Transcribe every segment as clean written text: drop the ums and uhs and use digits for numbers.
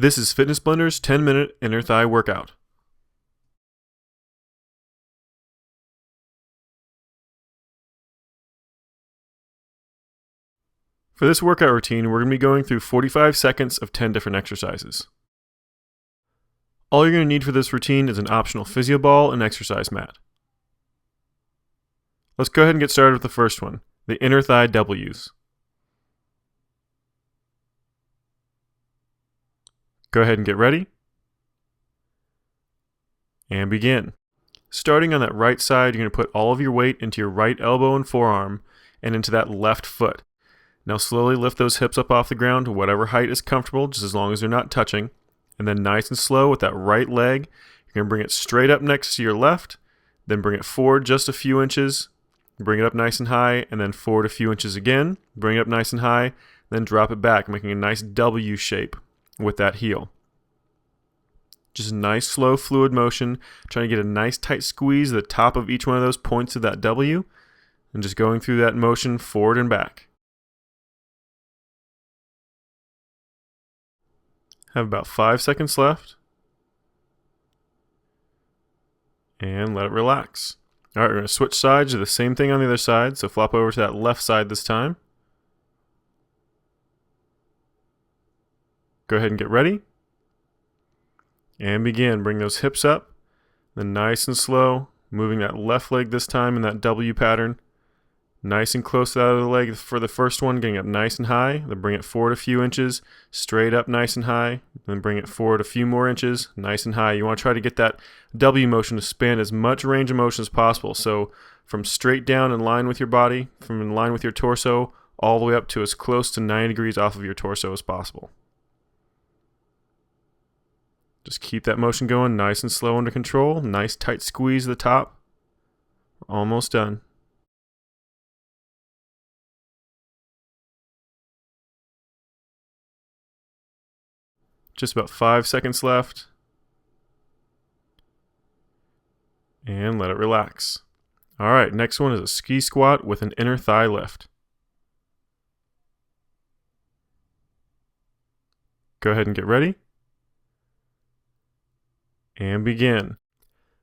This is Fitness Blender's 10-minute inner thigh workout. For this workout routine, we're going to be going through 45 seconds of 10 different exercises. All you're going to need for this routine is an optional physio ball and exercise mat. Let's go ahead and get started with the first one, the inner thigh W's. Go ahead and get ready. And begin. Starting on that right side, you're going to put all of your weight into your right elbow and forearm and into that left foot. Now slowly lift those hips up off the ground to whatever height is comfortable, just as long as they're not touching. And then nice and slow with that right leg, you're going to bring it straight up next to your left, then bring it forward just a few inches, bring it up nice and high, and then forward a few inches again, bring it up nice and high, then drop it back, making a nice W shape with that heel. Just a nice slow fluid motion, trying to get a nice tight squeeze at the top of each one of those points of that W, and just going through that motion forward and back. Have about 5 seconds left. And let it relax. Alright, we're going to switch sides, do the same thing on the other side, so flop over to that left side this time. Go ahead and get ready. And begin. Bring those hips up, then nice and slow, moving that left leg this time in that W pattern. Nice and close to that other leg for the first one, getting up nice and high, then bring it forward a few inches, straight up nice and high, then bring it forward a few more inches, nice and high. You want to try to get that W motion to span as much range of motion as possible. So from straight down in line with your body, from in line with your torso, all the way up to as close to 90 degrees off of your torso as possible. Just keep that motion going, nice and slow under control. Nice tight squeeze at the top. We're almost done. Just about 5 seconds left. And let it relax. Alright, next one is a ski squat with an inner thigh lift. Go ahead and get ready. And begin.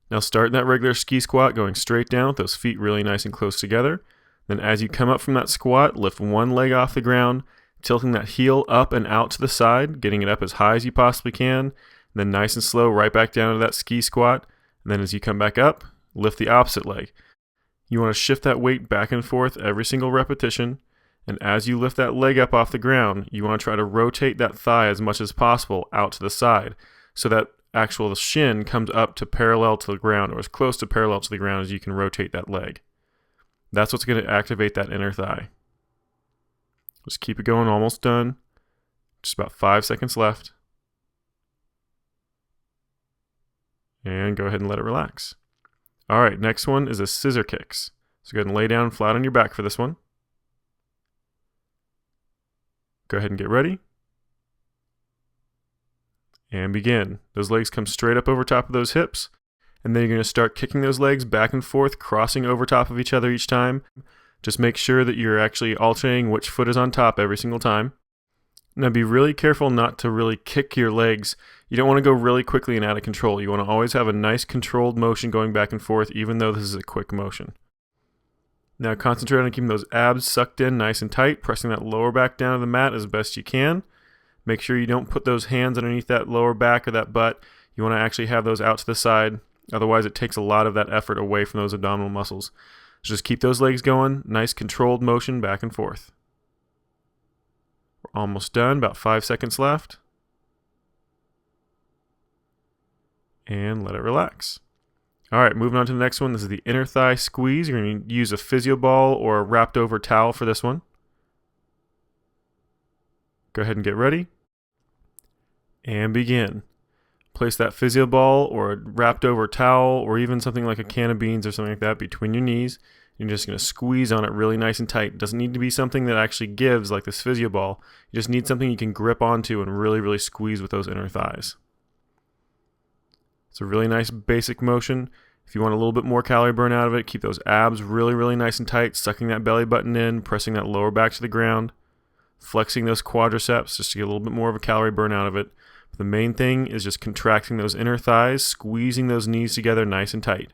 Now start in that regular ski squat, going straight down with those feet really nice and close together. Then as you come up from that squat, lift one leg off the ground, tilting that heel up and out to the side, getting it up as high as you possibly can. Then nice and slow right back down to that ski squat. And then as you come back up, lift the opposite leg. You want to shift that weight back and forth every single repetition. And as you lift that leg up off the ground, you want to try to rotate that thigh as much as possible out to the side, so that actual shin comes up to parallel to the ground, or as close to parallel to the ground as you can rotate that leg. That's what's going to activate that inner thigh. Just keep it going, almost done. Just about 5 seconds left. And go ahead and let it relax. Alright, next one is a scissor kicks. So go ahead and lay down flat on your back for this one. Go ahead and get ready. And begin. Those legs come straight up over top of those hips. And then you're going to start kicking those legs back and forth, crossing over top of each other each time. Just make sure that you're actually alternating which foot is on top every single time. Now be really careful not to really kick your legs. You don't want to go really quickly and out of control. You want to always have a nice controlled motion going back and forth, even though this is a quick motion. Now concentrate on keeping those abs sucked in nice and tight, pressing that lower back down to the mat as best you can. Make sure you don't put those hands underneath that lower back or that butt. You want to actually have those out to the side. Otherwise, it takes a lot of that effort away from those abdominal muscles. So just keep those legs going. Nice controlled motion back and forth. We're almost done. About 5 seconds left. And let it relax. Alright, moving on to the next one. This is the inner thigh squeeze. You're going to use a physio ball or a wrapped over towel for this one. Go ahead and get ready. And begin. Place that physio ball or a wrapped over towel or even something like a can of beans or something like that between your knees. You're just going to squeeze on it really nice and tight. It doesn't need to be something that actually gives like this physio ball. You just need something you can grip onto and really, really squeeze with those inner thighs. It's a really nice basic motion. If you want a little bit more calorie burn out of it, keep those abs really, really nice and tight, sucking that belly button in, pressing that lower back to the ground, flexing those quadriceps just to get a little bit more of a calorie burn out of it. The main thing is just contracting those inner thighs, squeezing those knees together nice and tight.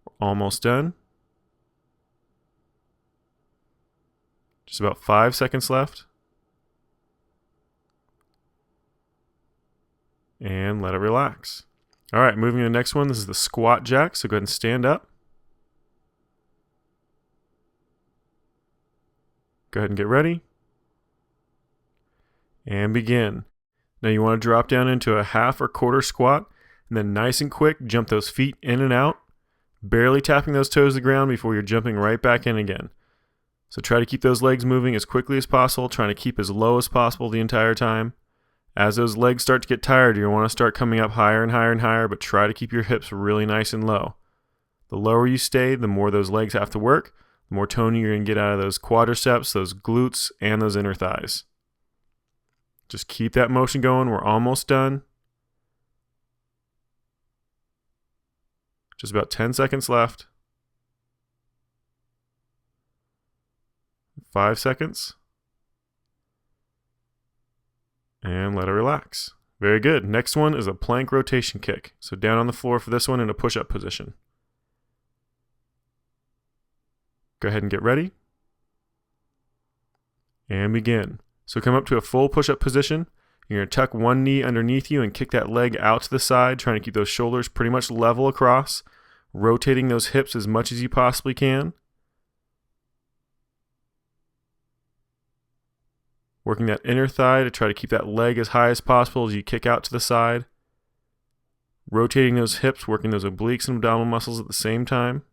We're almost done. Just about 5 seconds left. And let it relax. All right, moving to the next one. This is the squat jack, so go ahead and stand up. Go ahead and get ready. And begin. Now you want to drop down into a half or quarter squat, and then nice and quick, jump those feet in and out, barely tapping those toes to the ground before you're jumping right back in again. So try to keep those legs moving as quickly as possible, trying to keep as low as possible the entire time. As those legs start to get tired, you want to start coming up higher and higher and higher, but try to keep your hips really nice and low. The lower you stay, the more those legs have to work, the more toning you're going to get out of those quadriceps, those glutes, and those inner thighs. Just keep that motion going. We're almost done. Just about 10 seconds left. 5 seconds. And let it relax. Very good. Next one is a plank rotation kick. So down on the floor for this one in a push-up position. Go ahead and get ready. And begin. So come up to a full push-up position. You're going to tuck one knee underneath you and kick that leg out to the side, trying to keep those shoulders pretty much level across, rotating those hips as much as you possibly can. Working that inner thigh to try to keep that leg as high as possible as you kick out to the side. Rotating those hips, working those obliques and abdominal muscles at the same time.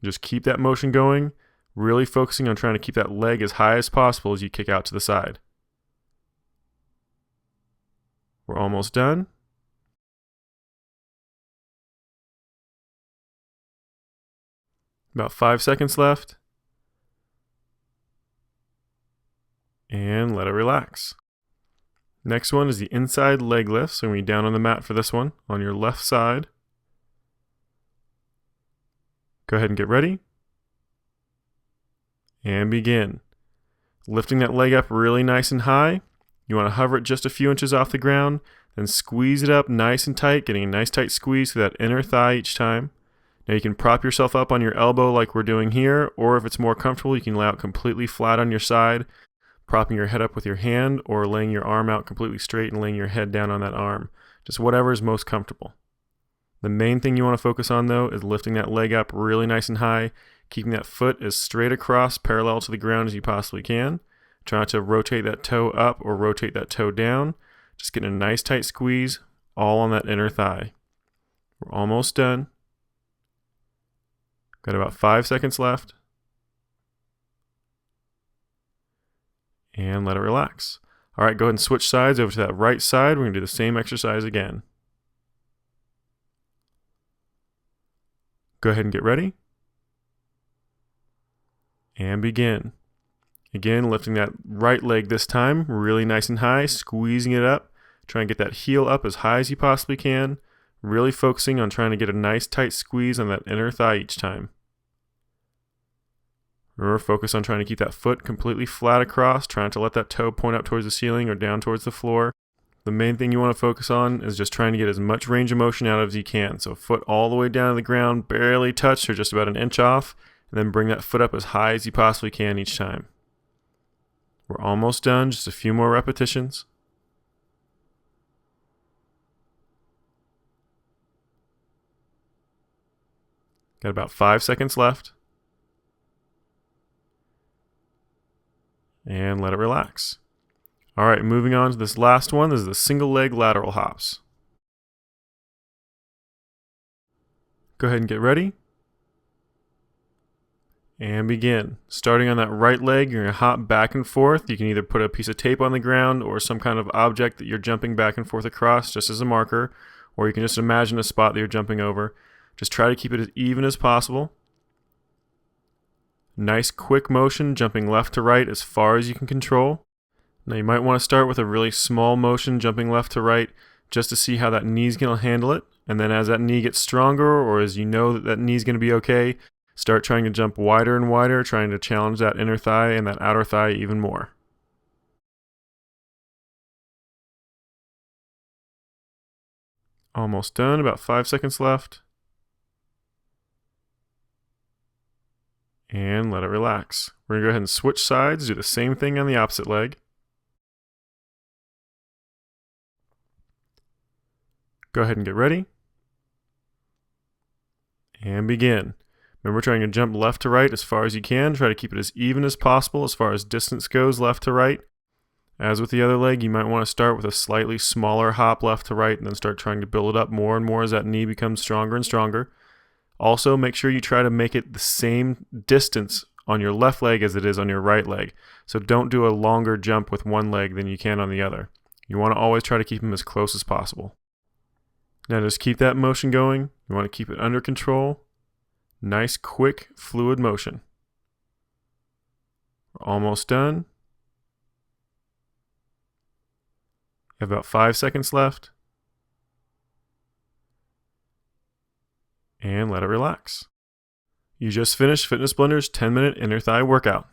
Just keep that motion going. Really focusing on trying to keep that leg as high as possible as you kick out to the side. We're almost done. About 5 seconds left. And let it relax. Next one is the inside leg lift. So we're going to be down on the mat for this one on your left side. Go ahead and get ready. And begin. Lifting that leg up really nice and high. You want to hover it just a few inches off the ground, then squeeze it up nice and tight, getting a nice tight squeeze through that inner thigh each time. Now you can prop yourself up on your elbow like we're doing here, or if it's more comfortable, you can lay out completely flat on your side, propping your head up with your hand, or laying your arm out completely straight and laying your head down on that arm. Just whatever is most comfortable. The main thing you want to focus on though is lifting that leg up really nice and high, keeping that foot as straight across parallel to the ground as you possibly can. Try not to rotate that toe up or rotate that toe down. Just getting a nice tight squeeze all on that inner thigh. We're almost done. Got about 5 seconds left. And let it relax. All right, go ahead and switch sides over to that right side. We're going to do the same exercise again. Go ahead and get ready. And begin. Again, lifting that right leg this time, really nice and high, squeezing it up. Try and get that heel up as high as you possibly can. Really focusing on trying to get a nice tight squeeze on that inner thigh each time. Remember, focus on trying to keep that foot completely flat across, trying to let that toe point up towards the ceiling or down towards the floor. The main thing you want to focus on is just trying to get as much range of motion out as you can. So foot all the way down to the ground, barely touched or just about an inch off, and then bring that foot up as high as you possibly can each time. We're almost done, just a few more repetitions. Got about 5 seconds left. And let it relax. All right, moving on to this last one. This is the single leg lateral hops. Go ahead and get ready. And begin. Starting on that right leg, you're going to hop back and forth. You can either put a piece of tape on the ground or some kind of object that you're jumping back and forth across just as a marker, or you can just imagine a spot that you're jumping over. Just try to keep it as even as possible. Nice quick motion, jumping left to right as far as you can control. Now you might want to start with a really small motion, jumping left to right, just to see how that knee's going to handle it. And then as that knee gets stronger, or as you know that knee's going to be okay, start trying to jump wider and wider, trying to challenge that inner thigh and that outer thigh even more. Almost done, about 5 seconds left. And let it relax. We're gonna go ahead and switch sides, do the same thing on the opposite leg. Go ahead and get ready. And begin. Remember, trying to jump left to right as far as you can. Try to keep it as even as possible as far as distance goes left to right. As with the other leg, you might want to start with a slightly smaller hop left to right and then start trying to build it up more and more as that knee becomes stronger and stronger. Also, make sure you try to make it the same distance on your left leg as it is on your right leg. So don't do a longer jump with one leg than you can on the other. You want to always try to keep them as close as possible. Now just keep that motion going. You want to keep it under control. Nice, quick, fluid motion. We're almost done. You have about 5 seconds left. And let it relax. You just finished Fitness Blender's 10-minute inner thigh workout.